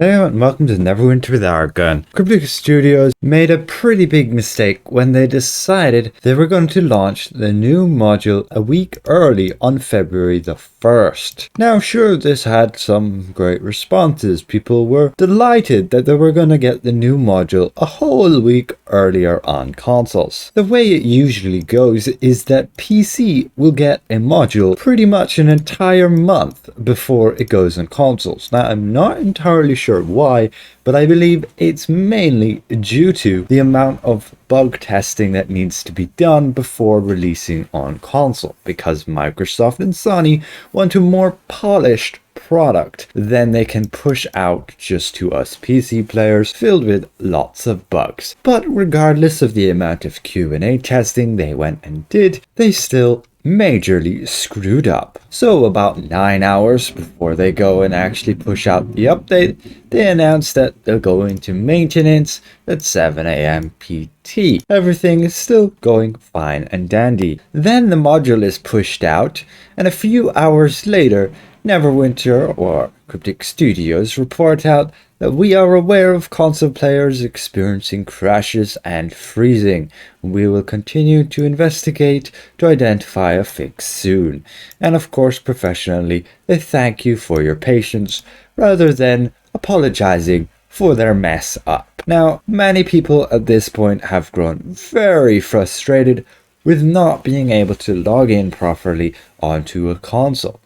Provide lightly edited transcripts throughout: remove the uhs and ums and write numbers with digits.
Hello and welcome to Neverwinter with Argon. KeGeKK Studios made a pretty big mistake when they decided they were going to launch the new module a week early on February the 1st. Now sure, this had some great responses. People were delighted that they were going to get the new module a whole week earlier on consoles. The way it usually goes is that PC will get a module pretty much an entire month before it goes on consoles. Now I'm not entirely sure why, but I believe it's mainly due to the amount of bug testing that needs to be done before releasing on console, because Microsoft and Sony want a more polished product than they can push out just to us PC players filled with lots of bugs. But regardless of the amount of Q&A testing they went and did, they still majorly screwed up. So about 9 hours before they go and actually push out the update, they announced that they'll go into maintenance at 7 AM PT. Everything is still going fine and dandy. Then the module is pushed out, and a few hours later, Neverwinter or KeGeKK Studios report out that we are aware of console players experiencing crashes and freezing. We will continue to investigate to identify a fix soon. And of course, professionally, they thank you for your patience rather than apologizing for their mess up. Now, many people at this point have grown very frustrated with not being able to log in properly onto a console.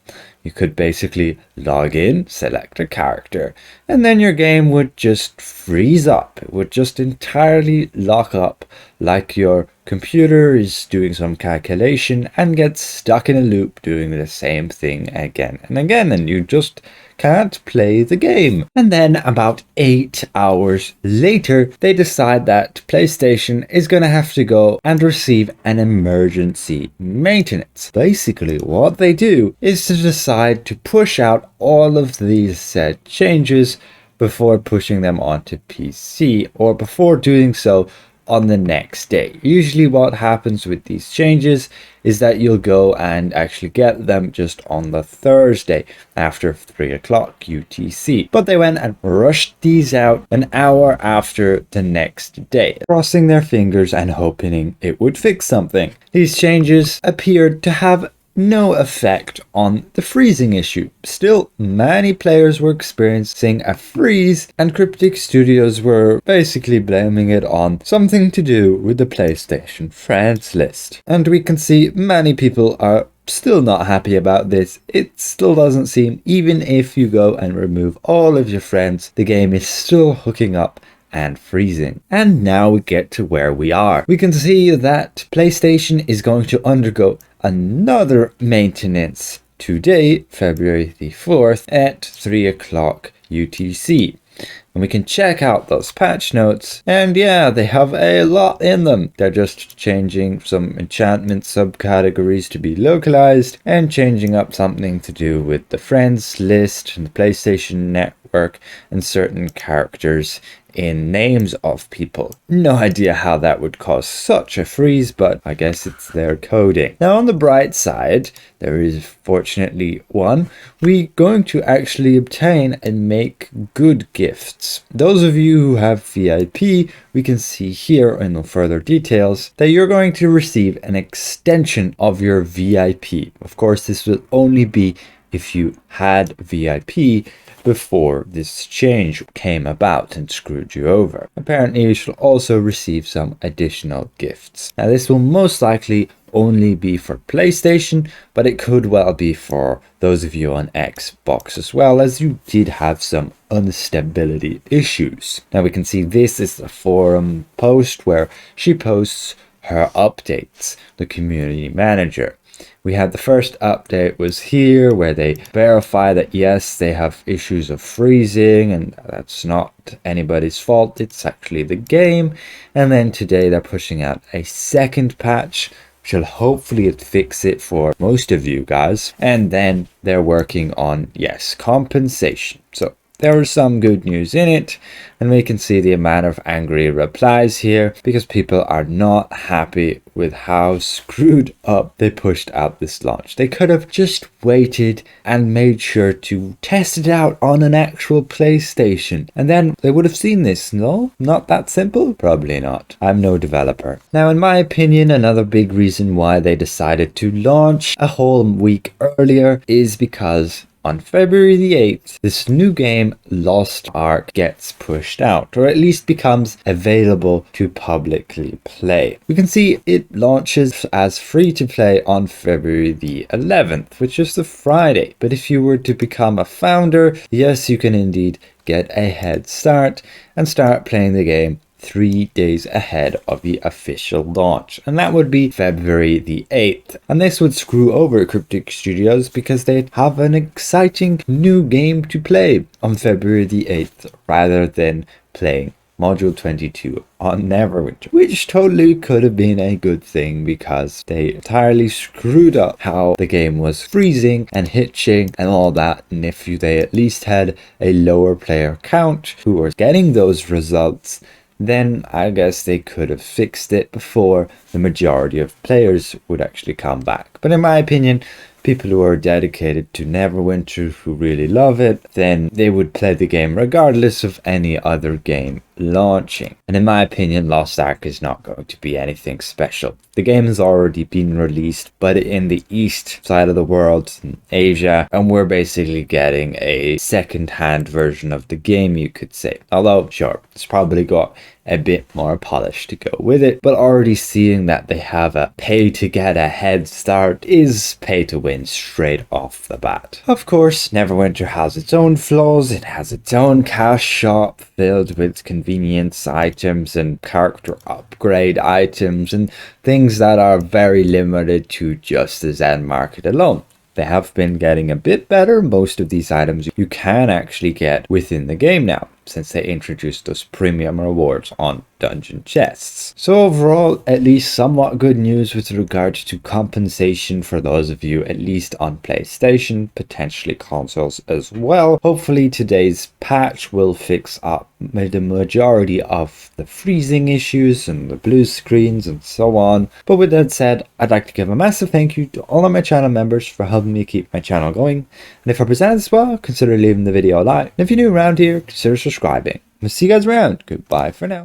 You could basically log in, select a character, and then your game would just freeze up. It would just entirely lock up, like your computer is doing some calculation and gets stuck in a loop doing the same thing again and again, and you just can't play the game. And then about 8 hours later, they decide that PlayStation is going to have to go and receive an emergency maintenance. Basically, what they do is to decide to push out all of these said changes before pushing them onto PC, or before doing so on the next day. Usually what happens with these changes is that you'll go and actually get them just on the Thursday after 3 o'clock UTC. But they went and rushed these out an hour after the next day, crossing their fingers and hoping it would fix something. These changes appeared to have no effect on the freezing issue. Still, many players were experiencing a freeze, and KeGeKK Studios were basically blaming it on something to do with the PlayStation friends list. And we can see many people are still not happy about this. It still doesn't seem, even if you go and remove all of your friends, the game is still hooking up and freezing. And now we get to where we are. We can see that PlayStation is going to undergo another maintenance today, February the 4th at 3 o'clock UTC. And we can check out those patch notes, and yeah, they have a lot in them. They're just changing some enchantment subcategories to be localized, and changing up something to do with the friends list and the PlayStation network and certain characters in names of people. No idea how that would cause such a freeze, but I guess it's their coding. Now on the bright side, there is fortunately one. We're going to actually obtain and make good gifts. Those of you who have VIP, we can see here in the further details that you're going to receive an extension of your VIP. Of course, this will only be if you had VIP before this change came about and screwed you over. Apparently you should also receive some additional gifts. Now this will most likely only be for PlayStation, but it could well be for those of you on Xbox as well, as you did have some instability issues. Now we can see this is the forum post where she posts her updates, the community manager. We had the first update was here where they verify that yes, they have issues of freezing and that's not anybody's fault, it's actually the game. And then today they're pushing out a second patch which will hopefully fix it for most of you guys. And then they're working on, yes, compensation. So there was some good news in it, and we can see the amount of angry replies here because people are not happy with how screwed up they pushed out this launch. They could have just waited and made sure to test it out on an actual PlayStation, and then they would have seen this. No, not that simple. Probably not. I'm no developer. Now, in my opinion, another big reason why they decided to launch a whole week earlier is because on February the 8th, this new game, Lost Ark, gets pushed out, or at least becomes available to publicly play. We can see it launches as free to play on February the 11th, which is the Friday. But if you were to become a founder, yes, you can indeed get a head start and start playing the game 3 days ahead of the official launch, and that would be February the 8th. And this would screw over Cryptic Studios because they'd have an exciting new game to play on February the 8th rather than playing Module 22 on Neverwinter, which totally could have been a good thing because they entirely screwed up how the game was freezing and hitching and all that. And if they at least had a lower player count who were getting those results, then I guess they could have fixed it before the majority of players would actually come back. But in my opinion, people who are dedicated to Neverwinter, who really love it, then they would play the game regardless of any other game launching. And in my opinion, Lost Ark is not going to be anything special. The game has already been released, but in the east side of the world, in Asia, and we're basically getting a second-hand version of the game, you could say. Although, sure, it's probably got a bit more polish to go with it, but already seeing that they have a pay to get a head start is pay to win straight off the bat. Of course, Neverwinter has its own flaws. It has its own cash shop filled with convenience items and character upgrade items and things that are very limited to just the Zen market alone. They have been getting a bit better. Most of these items you can actually get within the game now, since they introduced those premium rewards on dungeon chests. So overall, at least somewhat good news with regards to compensation for those of you at least on PlayStation, potentially consoles as well. Hopefully today's patch will fix up the majority of the freezing issues and the blue screens and so on. But with that said, I'd like to give a massive thank you to all of my channel members for helping me keep my channel going. And if I presented as well, consider leaving the video a like. And if you're new around here, consider subscribing. We'll see you guys around. Goodbye for now.